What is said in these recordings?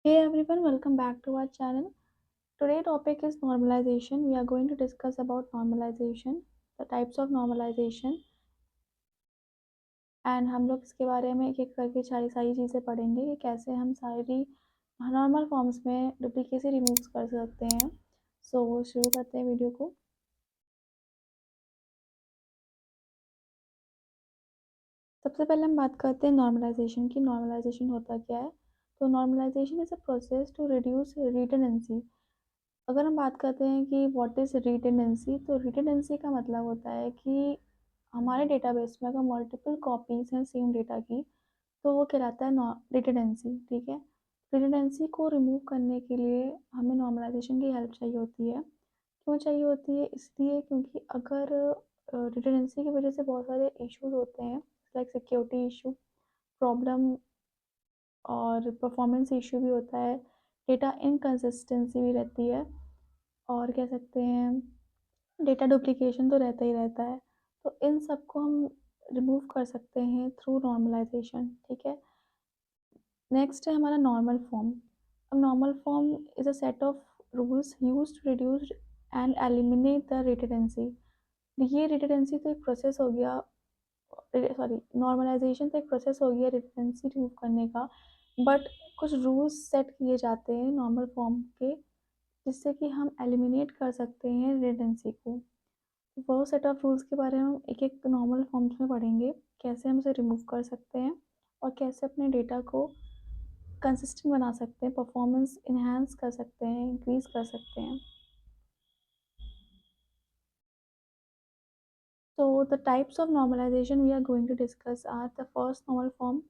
Hey everyone, welcome back to our channel. Today topic is normalization. We are going to discuss about normalization, the types of normalization and हम लोग इसके बारे में एक एक करके सारी सारी चीज़ें पढ़ेंगे कि कैसे हम सारी नॉर्मल फॉर्म्स में डुप्लीकेसी रिमूव कर सकते हैं। शुरू करते हैं वीडियो को। सबसे पहले हम बात करते हैं नॉर्मलाइजेशन की। नॉर्मलाइजेशन होता क्या है? तो normalization is a process to reduce redundancy. अगर हम बात करते हैं कि व्हाट इज़ रिडंडेंसी, तो रिडंडेंसी का मतलब होता है कि हमारे डेटाबेस में अगर मल्टीपल कॉपीज़ हैं सेम डेटा की, तो वो कहलाता है रिडंडेंसी। ठीक है, रिडंडेंसी को रिमूव करने के लिए हमें नॉर्मलाइजेशन की हेल्प चाहिए होती है। क्यों चाहिए होती है? इसलिए क्योंकि अगर रिडंडेंसी की वजह से बहुत सारे इश्यूज होते हैं, लाइक सिक्योरिटी इशू, प्रॉब्लम और परफॉर्मेंस इशू भी होता है, डेटा इनकन्सिस्टेंसी भी रहती है, और कह सकते हैं डेटा डुप्लीकेशन तो रहता ही रहता है। तो इन सब को हम रिमूव कर सकते हैं थ्रू नॉर्मलाइजेशन। ठीक है, नेक्स्ट है हमारा नॉर्मल फॉर्म। अब normal form is a set of rules use to reduce and eliminate the redundancy. ये रिडंडेंसी तो एक प्रोसेस हो गया, सॉरी, नॉर्मलाइजेशन तो एक प्रोसेस हो गया रिडंडेंसी रिमूव करने का, बट कुछ रूल्स सेट किए जाते हैं नॉर्मल फॉर्म के, जिससे कि हम एलिमिनेट कर सकते हैं रिडंडेंसी को। वो सेट ऑफ रूल्स के बारे में हम एक एक नॉर्मल फॉर्म्स में पढ़ेंगे, कैसे हम उसे रिमूव कर सकते हैं और कैसे अपने डेटा को कंसिस्टेंट बना सकते हैं, परफॉर्मेंस इन्हांस कर सकते हैं, इंक्रीज कर सकते हैं। So the types of normalization we are going to discuss are the first normal form,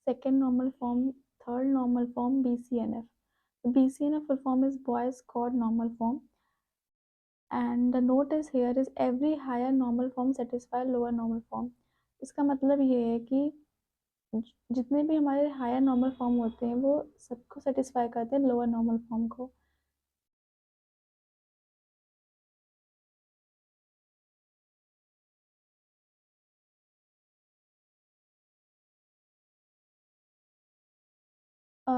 second normal form, third normal form, BCNF. The BCNF full form is Boyce Codd normal form, and the note is here is every higher normal form satisfy lower normal form. इसका मतलब ये है कि जितने भी हमारे higher normal form होते हैं वो सबको सेटिस्फाई करते हैं लोअर नॉर्मल फॉर्म को।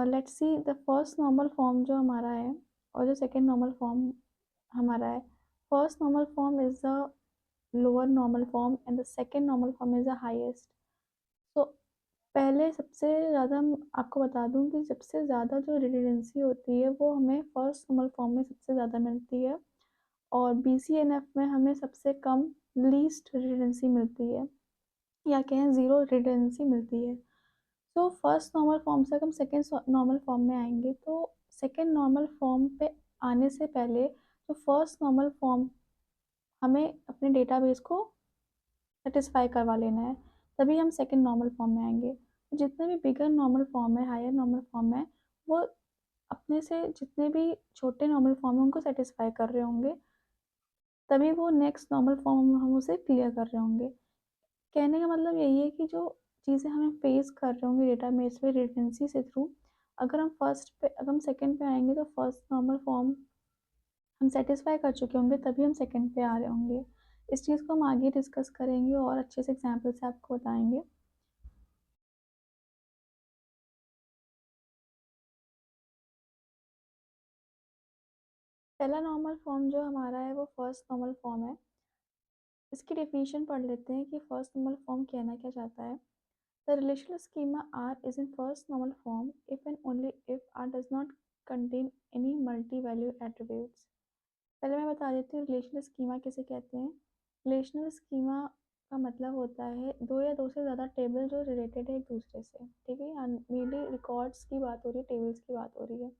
Let's see the first normal form जो हमारा है और जो सेकंड नॉर्मल फॉर्म हमारा है। First normal form is the lower normal form and the second normal form is the highest. तो पहले सबसे ज़्यादा आपको बता दूं कि सबसे ज़्यादा जो रिडंडेंसी होती है वो हमें फर्स्ट नॉर्मल फॉर्म में सबसे ज़्यादा मिलती है, और BCNF में हमें सबसे कम लीस्ट रिडंडेंसी मिलती है, या कहें ज़ीरो रिडंडेंसी मिलती है। तो फर्स्ट नॉर्मल फॉर्म से हम सेकेंड नॉर्मल फॉर्म में आएंगे, तो सेकेंड नॉर्मल फॉर्म पे आने से पहले जो फर्स्ट नॉर्मल फॉर्म हमें अपने डेटाबेस को सेटिस्फाई करवा लेना है, तभी हम सेकेंड नॉर्मल फॉर्म में आएंगे। तो जितने भी बिगर नॉर्मल फॉर्म है, हायर नॉर्मल फॉर्म है, वो अपने से जितने भी छोटे नॉर्मल फॉर्म है उनको सेटिस्फाई कर रहे होंगे, तभी वो नेक्स्ट नॉर्मल फॉर्म हम उसे क्लियर कर रहे होंगे। कहने का मतलब यही है कि जो चीज़ें हमें फेस कर रहे होंगे डेटा में इसमें रिडेंडेंसी से थ्रू, अगर हम सेकंड पे आएंगे तो फर्स्ट नॉर्मल फॉर्म हम सेटिस्फाई कर चुके होंगे, तभी हम सेकंड पे आ रहे होंगे। इस चीज़ को हम आगे डिस्कस करेंगे और अच्छे से एग्जाम्पल से आपको बताएंगे। पहला नॉर्मल फॉर्म जो हमारा है वो फर्स्ट नॉर्मल फॉर्म है। इसकी डेफिनेशन पढ़ लेते हैं कि फर्स्ट नॉर्मल फॉर्म कहना क्या चाहता है। The relational schema R is in first normal form if and only if R does not contain any multi-value attributes। पहले मैं बता देती हूँ रिलेशनल स्कीमा किसे कहते हैं। रिलेशनल स्कीमा का मतलब होता है दो या दो से ज़्यादा टेबल जो रिलेटेड है एक दूसरे से। ठीक है, मेनली रिकॉर्ड्स की बात हो रही है, टेबल्स की बात हो रही है।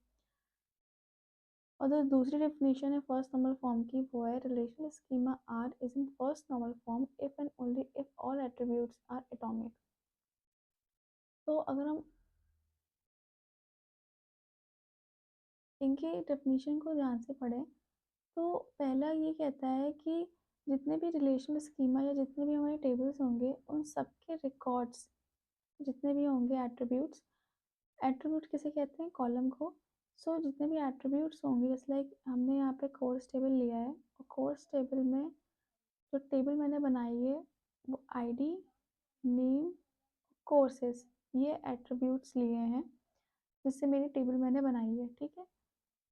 और जो दूसरी डेफिनेशन है फर्स्ट नॉर्मल फॉर्म की, वो है relational schema R is in first normal form if and only if all attributes are atomic. तो अगर हम इनके डेफिनेशन को ध्यान से पढ़ें, तो पहला ये कहता है कि जितने भी रिलेशनल स्कीमा या जितने भी हमारे टेबल्स होंगे उन सब के रिकॉर्ड्स जितने भी होंगे एट्रीब्यूट्स, एट्रीब्यूट किसे कहते हैं? कॉलम को। जितने भी एट्रीब्यूट्स होंगे, जैसे लाइक हमने यहाँ पे कोर्स टेबल लिया है, और कोर्स टेबल में जो टेबल मैंने बनाई है वो आईडी, नेम, कोर्सेस, ये एट्रीब्यूट्स लिए हैं। जिससे मेरी टेबल मैंने बनाई है, ठीक है।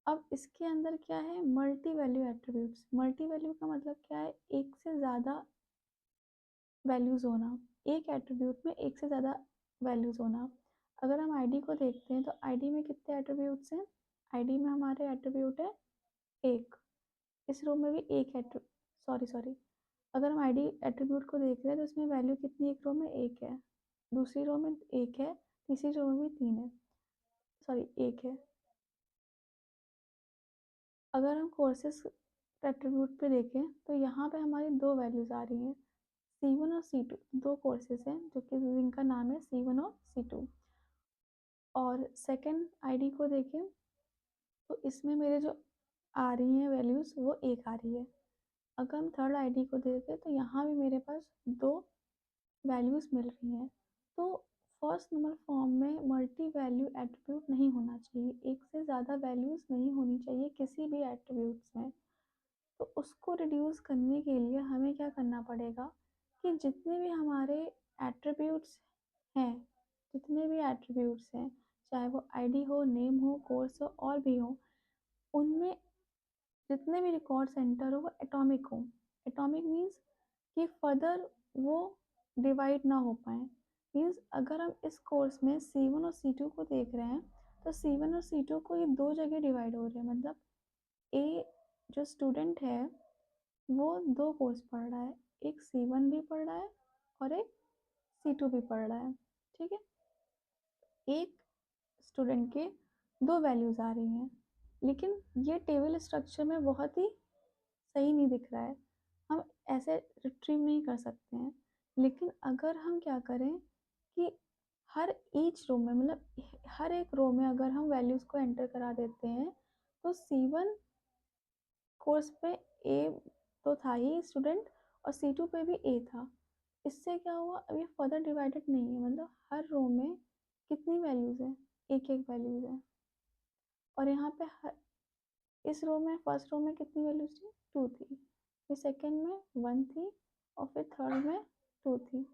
अब इसके अंदर क्या है, multi value attributes. Multi value का मतलब क्या है, एक से ज़्यादा वैल्यूज़ होना, एक एट्रीब्यूट में एक से ज़्यादा वैल्यूज़ होना। अगर हम आईडी को देखते हैं तो आईडी में कितने एट्रीब्यूट्स हैं, आईडी में हमारे एट्रीब्यूट है एक, इस रो में भी एक सॉरी, अगर हम आईडी एट्रीब्यूट को देख रहे हैं तो इसमें वैल्यू कितनी, एक रो में एक है, दूसरी रो में एक है, तीसरी रो में भी तीन है, सॉरी एक है। अगर हम कोर्सेस एट्रीब्यूट पे देखें तो यहाँ पे हमारी दो वैल्यूज़ आ रही हैं, C1 और C2। दो कोर्सेज हैं जो कि जिनका नाम है C1 और C2। और सेकंड आईडी को देखें तो इसमें मेरे जो आ रही हैं वैल्यूज़ वो एक आ रही है। अगर हम थर्ड आईडी को देखें तो यहाँ भी मेरे पास दो वैल्यूज़ मिल रही हैं। तो फर्स्ट नंबर फॉर्म में मल्टी वैल्यू एट्रीब्यूट नहीं होना चाहिए, एक से ज़्यादा वैल्यूज़ नहीं होनी चाहिए किसी भी एट्रीब्यूट्स में। तो उसको रिड्यूस करने के लिए हमें क्या करना पड़ेगा कि जितने भी हमारे एट्रीब्यूट्स हैं, जितने भी एट्रीब्यूट्स हैं, चाहे वो आईडी हो, नेम हो, कोर्स हो और भी हो, उनमें जितने भी रिकॉर्ड सेंटर हो वो एटॉमिक हो। एटॉमिक मीन्स कि फर्दर वो डिवाइड ना हो पाए। मीन्स अगर हम इस कोर्स में C1 और C2 को देख रहे हैं तो C1 और C2 को ये दो जगह डिवाइड हो रहे हैं, मतलब ए जो स्टूडेंट है वो दो कोर्स पढ़ रहा है, एक C1 भी पढ़ रहा है और एक C2 भी पढ़ रहा है, ठीक है। एक स्टूडेंट के दो वैल्यूज़ आ रही हैं, लेकिन ये टेबल स्ट्रक्चर में बहुत ही सही नहीं दिख रहा है, हम ऐसे रिट्रीव नहीं कर सकते हैं। लेकिन अगर हम क्या करें कि हर ईच रो में, मतलब हर एक रो में अगर हम वैल्यूज़ को एंटर करा देते हैं तो C1 कोर्स पे ए तो था ही स्टूडेंट और C2 पे भी ए था। इससे क्या हुआ, अभी फर्दर डिवाइडेड नहीं है, मतलब हर रो में कितनी वैल्यूज़ हैं, एक एक वैल्यूज़ है। और यहाँ पे इस रो में फर्स्ट रो में कितनी वैल्यूज़ थी, टू थी, फिर सेकेंड में वन थी और फिर थर्ड में टू थी।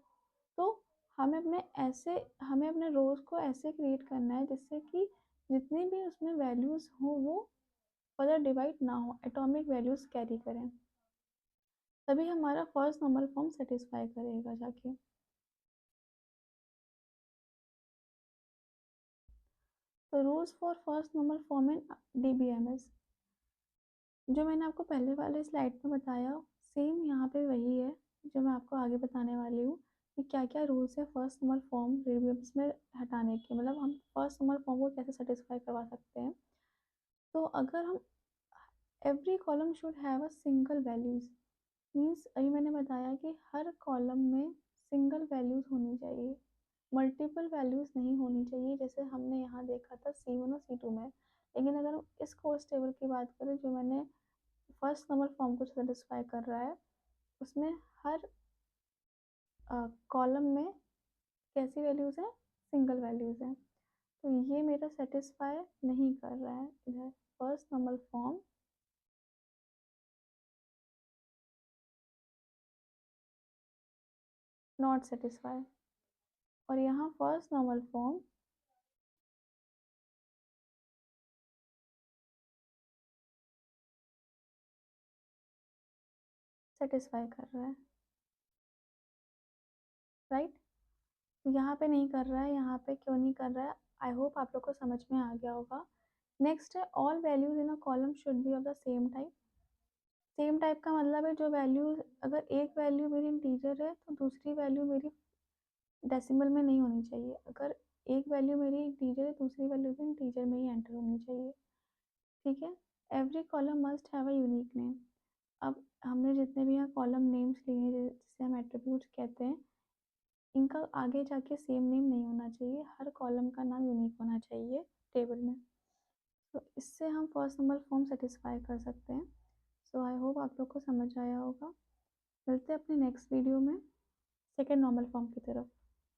तो हमें अपने रोज़ को ऐसे क्रिएट करना है जिससे कि जितनी भी उसमें वैल्यूज़ हो वो फर्दर डिवाइड ना हो, एटॉमिक वैल्यूज़ कैरी करें, तभी हमारा फर्स्ट नॉर्मल फॉर्म सेटिस्फाई करेगा जाके। तो rules for first normal form in DBMS, जो मैंने आपको पहले वाले स्लाइड में बताया सेम यहाँ पे वही है जो मैं आपको आगे बताने वाली हूँ कि क्या क्या रूल्स है फर्स्ट नॉर्मल फॉर्म DBMS में हटाने के, मतलब हम फर्स्ट नॉर्मल फॉर्म को कैसे सेटिस्फाई करवा सकते हैं। तो अगर हम every column should have a single values, means अभी मैंने बताया कि हर कॉलम में सिंगल वैल्यूज़ होनी चाहिए, मल्टीपल वैल्यूज़ नहीं होनी चाहिए, जैसे हमने यहाँ देखा था C1 और C2 में। लेकिन अगर हम इस कोर्स टेबल की बात करें जो मैंने फर्स्ट नंबर फॉर्म को सेटिस्फाई कर रहा है, उसमें हर कॉलम में कैसी वैल्यूज़ हैं, सिंगल वैल्यूज़ हैं। तो ये मेरा सेटिस्फाई नहीं कर रहा है इधर, first number form not satisfy, और यहाँ फर्स्ट नॉर्मल फॉर्म सेटिस्फाई कर रहा है, राइट। यहाँ पे नहीं कर रहा है, यहाँ पे क्यों नहीं कर रहा है, आई होप आप लोग को समझ में आ गया होगा। नेक्स्ट है all values in a column should be of the same type. Same type का मतलब है जो वैल्यूज, अगर एक वैल्यू मेरी इंटीजर है तो दूसरी वैल्यू मेरी डेसिमल में नहीं होनी चाहिए, अगर एक वैल्यू मेरी इंटीजर है दूसरी वैल्यू भी इंटीजर में ही एंटर होनी चाहिए, ठीक है। Every column must have a unique name. अब हमने जितने भी यहाँ कॉलम नेम्स लिए हैं जिसे हम एट्रीब्यूट्स कहते हैं, इनका आगे जाके सेम नेम नहीं होना चाहिए, हर कॉलम का नाम यूनिक होना चाहिए टेबल में। तो इससे हम फर्स्ट नंबर फॉर्म सेटिस्फाई कर सकते हैं। सो आई होप आप लोग को समझ आया होगा। मिलते हैं अपने नेक्स्ट वीडियो में सेकेंड नॉर्मल फॉर्म की तरफ।